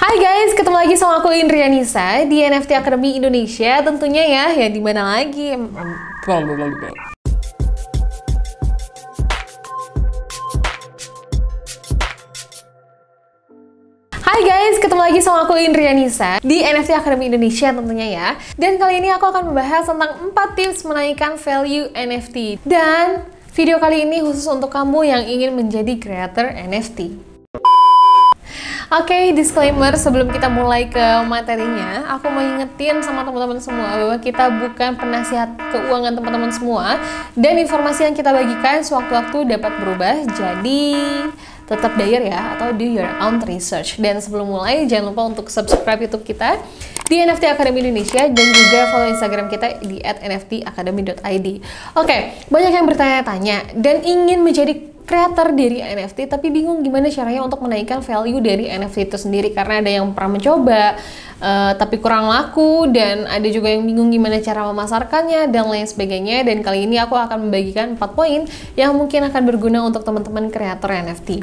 Hai guys, ketemu lagi sama aku Indrianisa di NFT Academy Indonesia tentunya ya di mana lagi? Hai guys, ketemu lagi sama aku Indrianisa di NFT Academy Indonesia tentunya ya. Dan kali ini aku akan membahas tentang 4 tips menaikkan value NFT. Dan video kali ini khusus untuk kamu yang ingin menjadi creator NFT. Oke, disclaimer sebelum kita mulai ke materinya, aku mau ingetin sama teman-teman semua bahwa kita bukan penasihat keuangan teman-teman semua dan informasi yang kita bagikan sewaktu-waktu dapat berubah, jadi tetap bayar ya atau do your own research. Dan sebelum mulai, jangan lupa untuk subscribe YouTube kita di NFT Academy Indonesia dan juga follow Instagram kita di @nftacademy.id. Oke, banyak yang bertanya-tanya dan ingin menjadi creator dari NFT tapi bingung gimana caranya untuk menaikkan value dari NFT itu sendiri, karena ada yang pernah mencoba tapi kurang laku, dan ada juga yang bingung gimana cara memasarkannya dan lain sebagainya. Dan kali ini aku akan membagikan 4 poin yang mungkin akan berguna untuk teman-teman kreator NFT.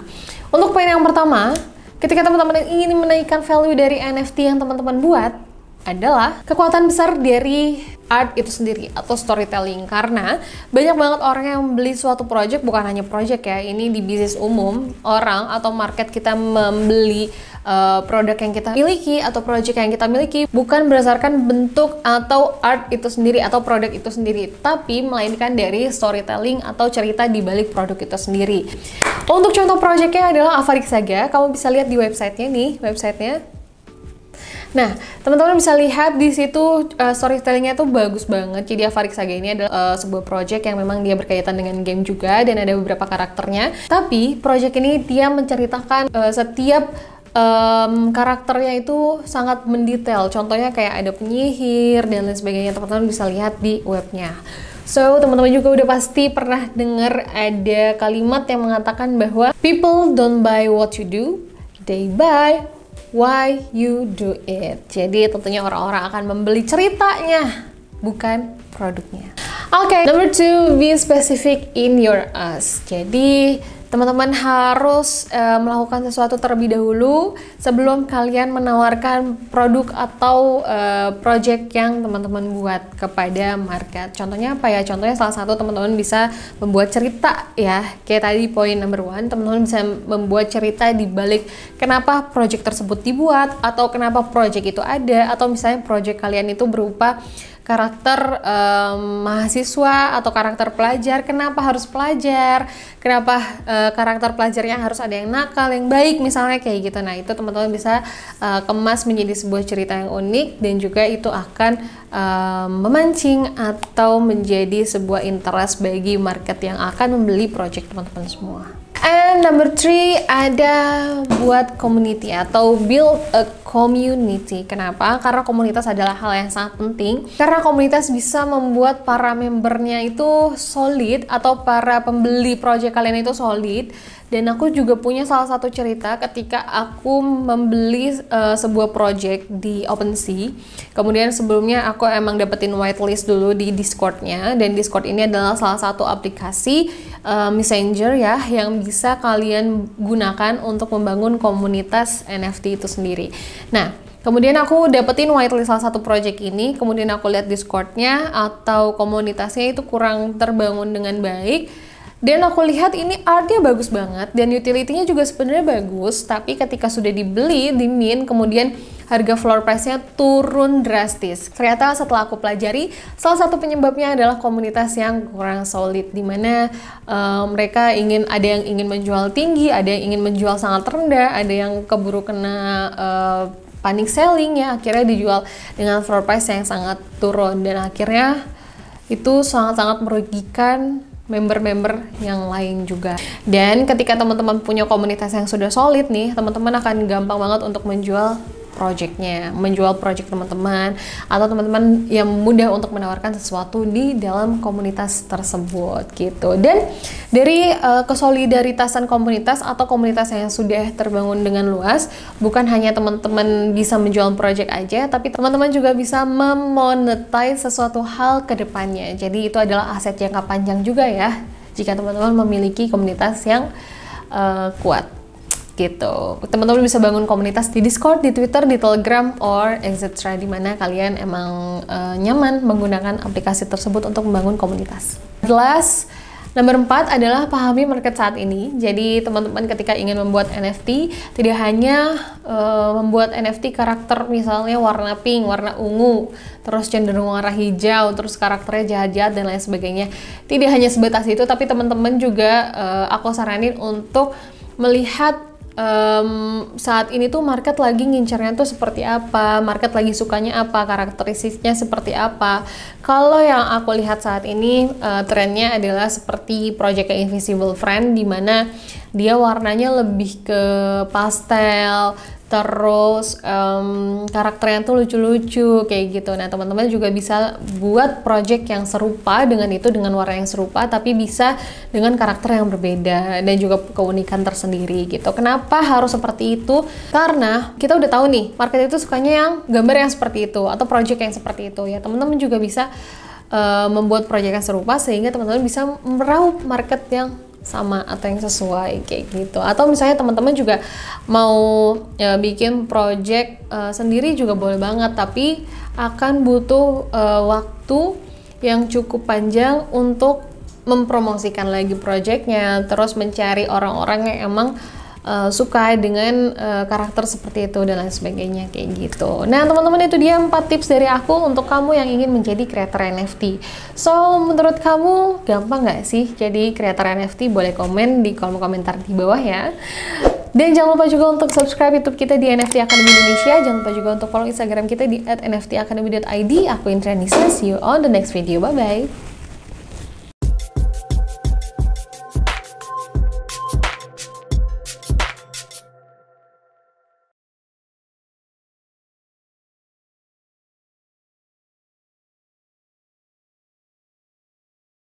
Untuk poin yang pertama, ketika teman-teman ingin menaikkan value dari NFT yang teman-teman buat, adalah kekuatan besar dari art itu sendiri atau storytelling. Karena banyak banget orang yang membeli suatu project, bukan hanya project ya, ini di bisnis umum, orang atau market kita membeli produk yang kita miliki atau project yang kita miliki bukan berdasarkan bentuk atau art itu sendiri atau produk itu sendiri, tapi melainkan dari storytelling atau cerita di balik produk itu sendiri. Untuk contoh projectnya adalah Avarik Saga, kamu bisa lihat di websitenya nih, websitenya. Nah, teman-teman bisa lihat di situ storytellingnya tuh bagus banget. Jadi Avarik Saga ini adalah sebuah project yang memang dia berkaitan dengan game juga dan ada beberapa karakternya. Tapi project ini dia menceritakan setiap karakternya itu sangat mendetail. Contohnya kayak ada penyihir dan lain sebagainya. Teman-teman bisa lihat di webnya. So, teman-teman juga udah pasti pernah dengar ada kalimat yang mengatakan bahwa people don't buy what you do, they buy why you do it. Jadi tentunya orang-orang akan membeli ceritanya, bukan produknya. Oke, number 2, be specific in your ask. Jadi teman-teman harus melakukan sesuatu terlebih dahulu sebelum kalian menawarkan produk atau project yang teman-teman buat kepada market. Contohnya apa ya? Contohnya salah satu teman-teman bisa membuat cerita ya. Kayak tadi poin number 1, teman-teman bisa membuat cerita di balik kenapa project tersebut dibuat atau kenapa project itu ada, atau misalnya project kalian itu berupa karakter mahasiswa atau karakter pelajar, kenapa harus pelajar, kenapa karakter pelajarnya harus ada yang nakal, yang baik, misalnya kayak gitu. Nah, itu teman-teman bisa kemas menjadi sebuah cerita yang unik dan juga itu akan memancing atau menjadi sebuah interest bagi market yang akan membeli project teman-teman semua. And number 3, ada buat community atau build a community. Kenapa? Karena komunitas adalah hal yang sangat penting. Karena komunitas bisa membuat para membernya itu solid atau para pembeli project kalian itu solid. Dan aku juga punya salah satu cerita ketika aku membeli sebuah project di OpenSea. Kemudian sebelumnya aku emang dapetin whitelist dulu di Discord-nya, dan Discord ini adalah salah satu aplikasi messenger ya yang bisa kalian gunakan untuk membangun komunitas NFT itu sendiri. Nah, kemudian aku dapetin whitelist salah satu project ini, kemudian aku lihat Discord-nya atau komunitasnya itu kurang terbangun dengan baik. Dan aku lihat ini artnya bagus banget dan utility-nya juga sebenarnya bagus, tapi ketika sudah dibeli, di mint, kemudian harga floor price-nya turun drastis. Ternyata setelah aku pelajari, salah satu penyebabnya adalah komunitas yang kurang solid, dimana mereka ada yang ingin menjual tinggi, ada yang ingin menjual sangat rendah, ada yang keburu kena panic selling ya, akhirnya dijual dengan floor price yang sangat turun, dan akhirnya itu sangat-sangat merugikan member-member yang lain juga. Dan ketika teman-teman punya komunitas yang sudah solid nih, teman-teman akan gampang banget untuk menjual projectnya, menjual project teman-teman, atau teman-teman yang mudah untuk menawarkan sesuatu di dalam komunitas tersebut gitu. Dan dari kesolidaritasan komunitas atau komunitas yang sudah terbangun dengan luas, bukan hanya teman-teman bisa menjual project aja, tapi teman-teman juga bisa memonetize sesuatu hal ke depannya. Jadi itu adalah aset jangka panjang juga ya, jika teman-teman memiliki komunitas yang kuat. gitu. Teman-teman bisa bangun komunitas di Discord, di Twitter, di Telegram, or etc. di mana kalian emang nyaman menggunakan aplikasi tersebut untuk membangun komunitas. Last, nomor 4 adalah pahami market saat ini. Jadi teman-teman ketika ingin membuat NFT, tidak hanya membuat NFT karakter misalnya warna pink, warna ungu, terus cenderung warna hijau, terus karakternya jahat-jahat dan lain sebagainya. Tidak hanya sebatas itu, tapi teman-teman juga aku saranin untuk melihat saat ini tuh market lagi ngincernya tuh seperti apa, market lagi sukanya apa, karakteristiknya seperti apa. Kalau yang aku lihat saat ini trennya adalah seperti project Invisible Friend, dimana dia warnanya lebih ke pastel, terus karakternya tuh lucu-lucu kayak gitu. Nah teman-teman juga bisa buat project yang serupa dengan itu, dengan warna yang serupa, tapi bisa dengan karakter yang berbeda dan juga keunikan tersendiri gitu. Kenapa harus seperti itu? Karena kita udah tahu nih market itu sukanya yang gambar yang seperti itu atau project yang seperti itu ya. Teman-teman juga bisa membuat project yang serupa sehingga teman-teman bisa meraup market yang sama atau yang sesuai kayak gitu. Atau misalnya teman-teman juga mau bikin project sendiri juga boleh banget, tapi akan butuh waktu yang cukup panjang untuk mempromosikan lagi projectnya, terus mencari orang-orang yang emang suka dengan karakter seperti itu dan lain sebagainya kayak gitu. Nah teman-teman, itu dia 4 tips dari aku untuk kamu yang ingin menjadi creator NFT. So menurut kamu gampang nggak sih jadi creator NFT? Boleh komen di kolom komentar di bawah ya. Dan jangan lupa juga untuk subscribe YouTube kita di NFT Academy Indonesia. Jangan lupa juga untuk follow Instagram kita di @nftacademy.id. Aku Indra Nisa, see you on the next video. Bye bye.